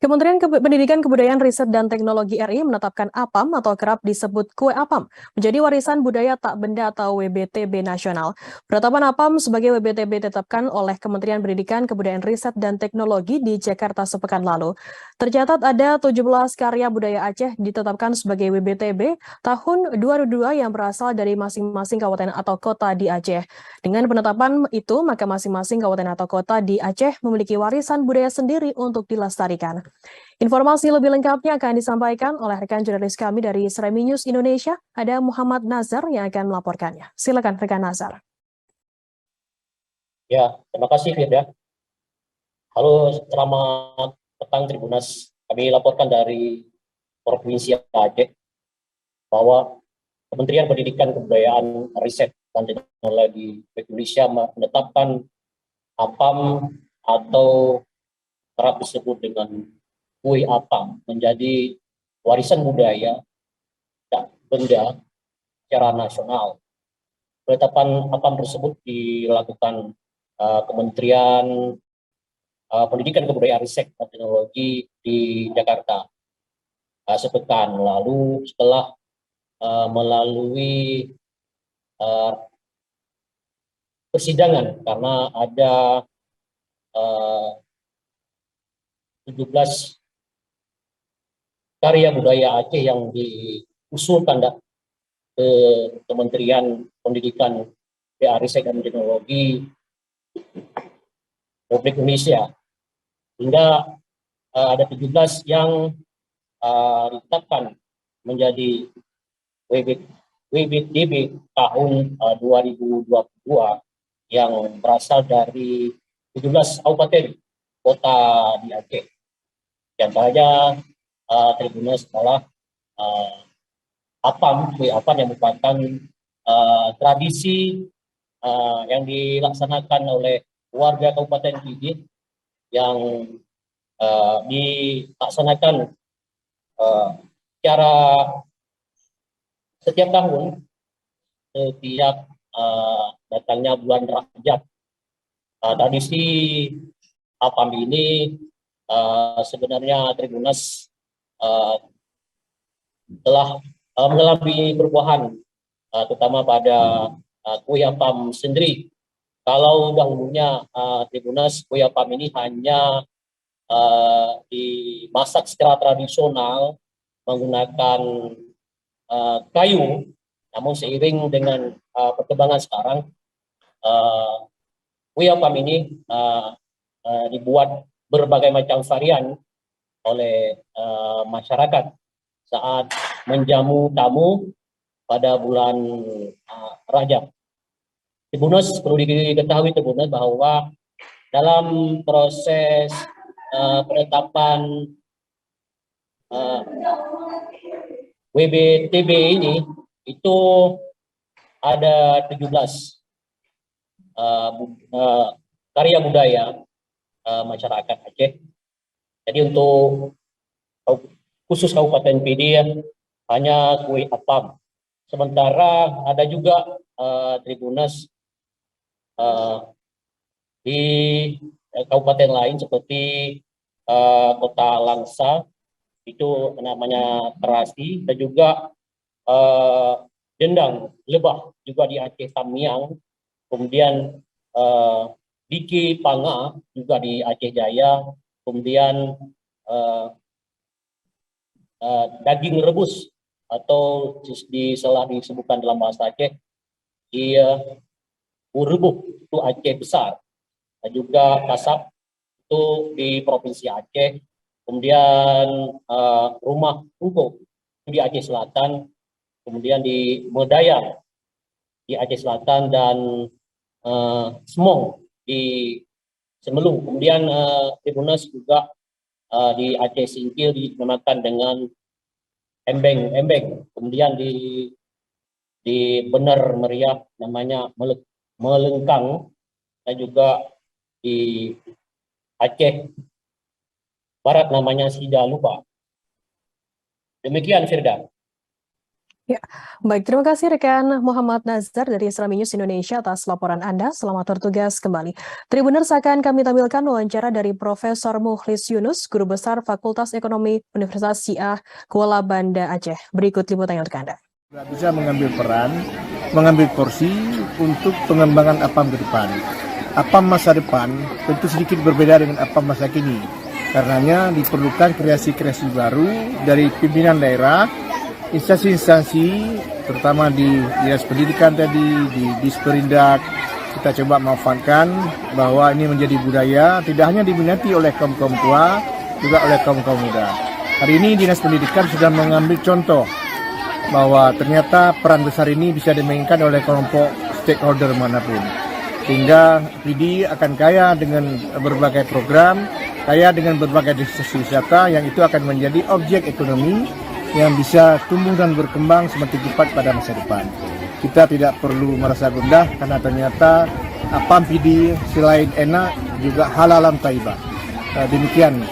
Kementerian Pendidikan Kebudayaan Riset dan Teknologi RI menetapkan APAM atau kerap disebut Kue APAM menjadi warisan budaya tak benda atau WBTB nasional. Penetapan APAM sebagai WBTB ditetapkan oleh Kementerian Pendidikan Kebudayaan Riset dan Teknologi di Jakarta sepekan lalu. Tercatat ada 17 karya budaya Aceh ditetapkan sebagai WBTB tahun 2002 yang berasal dari masing-masing kabupaten atau kota di Aceh. Dengan penetapan itu, maka masing-masing kabupaten atau kota di Aceh memiliki warisan budaya sendiri untuk dilestarikan. Informasi lebih lengkapnya akan disampaikan oleh rekan jurnalis kami dari Sremi News Indonesia, ada Muhammad Nazar yang akan melaporkannya. Silakan rekan Nazar. Ya, terima kasih Firda. Halo, selamat petang Tribunas. Kami laporkan dari Provinsi Aceh bahwa Kementerian Pendidikan Kebudayaan Riset dan Teknologi Indonesia menetapkan APAM atau kerap disebut dengan Kue APAM menjadi warisan budaya tak benda secara nasional. Penetapan APAM tersebut dilakukan Kementerian Pendidikan Kebudayaan Riset dan Teknologi di Jakarta sepekan lalu setelah melalui persidangan karena ada 17 karya budaya Aceh yang diusulkan ke Kementerian Pendidikan Riset dan Teknologi Republik Indonesia, hingga ada 17 yang ditetapkan menjadi WBTB tahun 2022 yang berasal dari 17 kabupaten kota di Aceh. Di antaranya Tribunas adalah APAM yang merupakan tradisi yang dilaksanakan oleh warga Kabupaten Pidi yang dilaksanakan secara setiap tahun, setiap datangnya bulan Rajab. Tradisi APAM ini sebenarnya Tribunas telah mengalami perubahan, terutama pada kue APAM sendiri. Kalau dahulunya Tribunas kue APAM ini hanya dimasak secara tradisional menggunakan kayu, namun seiring dengan perkembangan sekarang, kue APAM ini dibuat berbagai macam varian oleh masyarakat saat menjamu tamu pada bulan Rajab. Tribunas, perlu diketahui Tribunas bahwa dalam proses penetapan WBTB ini itu ada 17 karya budaya masyarakat Aceh. Jadi untuk khusus Kabupaten Pidi hanya kue APAM. Sementara ada juga Tribunas di kabupaten lain seperti Kota Langsa, itu namanya terasi, dan juga Dendang Lebah juga di Aceh Tamiang, kemudian Diki Panga juga di Aceh Jaya, kemudian daging rebus atau disebutkan dalam bahasa Aceh di Urubuh, itu Aceh Besar, dan juga Kasab itu di Provinsi Aceh, kemudian Rumah Ungko di Aceh Selatan, kemudian di Medayang di Aceh Selatan, dan Semong di Semelung. Kemudian Tribunas juga di Aceh Singkil dinamakan dengan embeng. Kemudian di Bener Meriah namanya melengkang, dan juga di Aceh Barat namanya Sida Lupa. Demikian Firda. Baik, terima kasih rekan Muhammad Nazar dari Islami News Indonesia atas laporan Anda. Selamat bertugas kembali. Tribuners, akan kami tampilkan wawancara dari Profesor Mukhlis Yunus, Guru Besar Fakultas Ekonomi Universitas Syiah Kuala Banda Aceh. Berikut liputannya untuk Anda. Bisa mengambil peran, mengambil porsi untuk pengembangan APAM ke depan. APAM masa depan tentu sedikit berbeda dengan APAM masa kini. Karenanya diperlukan kreasi-kreasi baru dari pimpinan daerah, instansi-instansi, terutama di Dinas Pendidikan tadi, di Disperindak. Kita coba memanfaatkan bahwa ini menjadi budaya, tidak hanya diminati oleh kaum-kaum tua, juga oleh kaum-kaum muda. Hari ini Dinas Pendidikan sudah mengambil contoh bahwa ternyata peran besar ini bisa dimainkan oleh kelompok stakeholder manapun. Sehingga PD akan kaya dengan berbagai program, kaya dengan berbagai destinasi wisata yang itu akan menjadi objek ekonomi yang bisa tumbuh dan berkembang semakin cepat pada masa depan. Kita tidak perlu merasa gundah karena ternyata APAM PD selain enak juga halalan taibah. Demikian